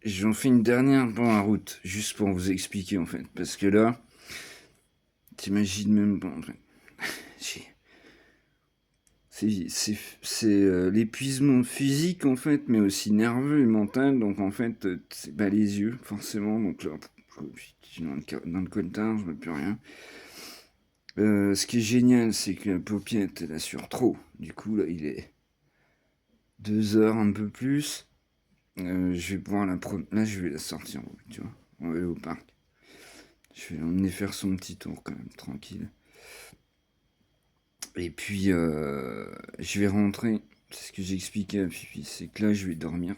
J'en fais une dernière pour la route, juste pour vous expliquer en fait, parce que là, t'imagines même pas en fait. J'ai- C'est l'épuisement physique en fait, mais aussi nerveux et mental, donc en fait, c'est pas les yeux forcément, donc là, je suis dans le coltard, je vois plus rien. Ce qui est génial, c'est que la paupiette, elle assure trop. Du coup, là, il est 2 heures, un peu plus. Je vais pouvoir là, je vais la sortir, tu vois. On va aller au parc. Je vais l'emmener faire son petit tour quand même, tranquille. Et puis, je vais rentrer. C'est ce que j'ai expliqué à Fifi, c'est que là, je vais dormir.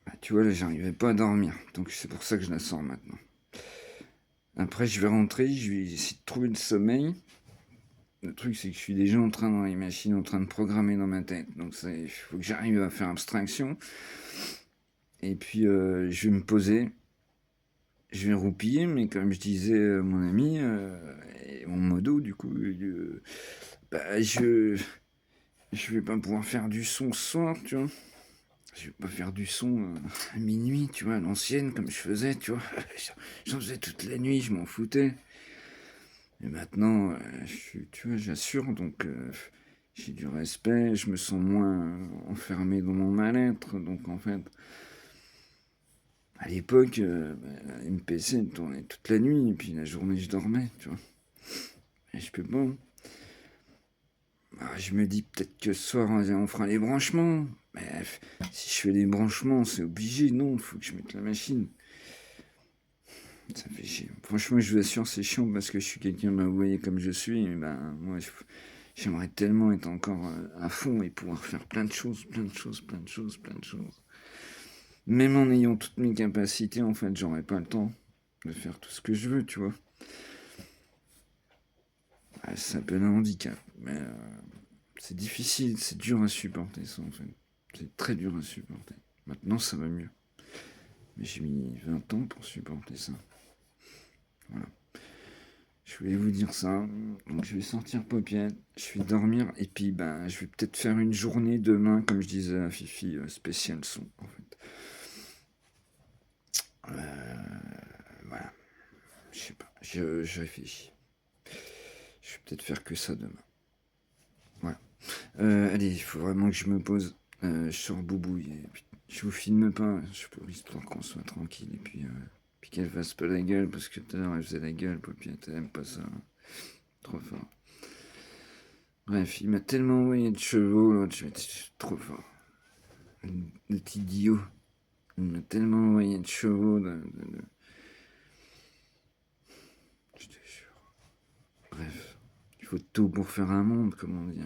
Bah, tu vois, là, j'arrivais pas à dormir. Donc, c'est pour ça que je la sors maintenant. Après, je vais rentrer, je vais essayer de trouver le sommeil. Le truc, c'est que je suis déjà en train, dans les machines, en train de programmer dans ma tête. Donc, il faut que j'arrive à faire abstraction. Et puis, je vais me poser. Je vais roupiller, mais comme je disais mon ami, et mon modo, du coup, bah, je vais pas pouvoir faire du son ce soir, tu vois. Je vais pas faire du son à minuit, tu vois, à l'ancienne, comme je faisais, tu vois. J'en faisais toute la nuit, je m'en foutais. Et maintenant, tu vois, j'assure, donc j'ai du respect, je me sens moins enfermé dans mon mal-être. Donc en fait, à l'époque, la MPC elle tournait toute la nuit, et puis la journée je dormais, tu vois. Et je peux pas. Je me dis peut-être que ce soir on fera les branchements. Mais si je fais les branchements, c'est obligé, non, il faut que je mette la machine. Ça fait chier. Franchement, je vous assure, c'est chiant parce que je suis quelqu'un, bah, vous voyez comme je suis, et ben, moi, j'aimerais tellement être encore à fond et pouvoir faire plein de choses, plein de choses, plein de choses, plein de choses. Même en ayant toutes mes capacités, en fait, j'aurais pas le temps de faire tout ce que je veux, tu vois. Ça s'appelle un handicap, mais c'est difficile, c'est dur à supporter ça, en fait. C'est très dur à supporter. Maintenant, ça va mieux. Mais j'ai mis 20 ans pour supporter ça. Voilà. Je voulais vous dire ça. Donc je vais sortir paupiette, je vais dormir et puis ben je vais peut-être faire une journée demain, comme je disais à Fifi, spécial son en fait. Voilà, je sais pas, je réfléchis. Je vais peut-être faire que ça demain. Voilà. Allez, il faut vraiment que je me pose. Je sors boubouille et puis je vous filme pas, je peux histoire qu'on soit tranquille et puis qu'elle fasse pas la gueule parce que tout à l'heure elle faisait la gueule, paupiette, elle aime pas ça. Trop fort. Bref, il m'a tellement envoyé de chevaux, l'autre, je vais être trop fort. Le petit Dio, il m'a tellement envoyé de chevaux, je te jure. Bref, il faut tout pour faire un monde, comme on dit.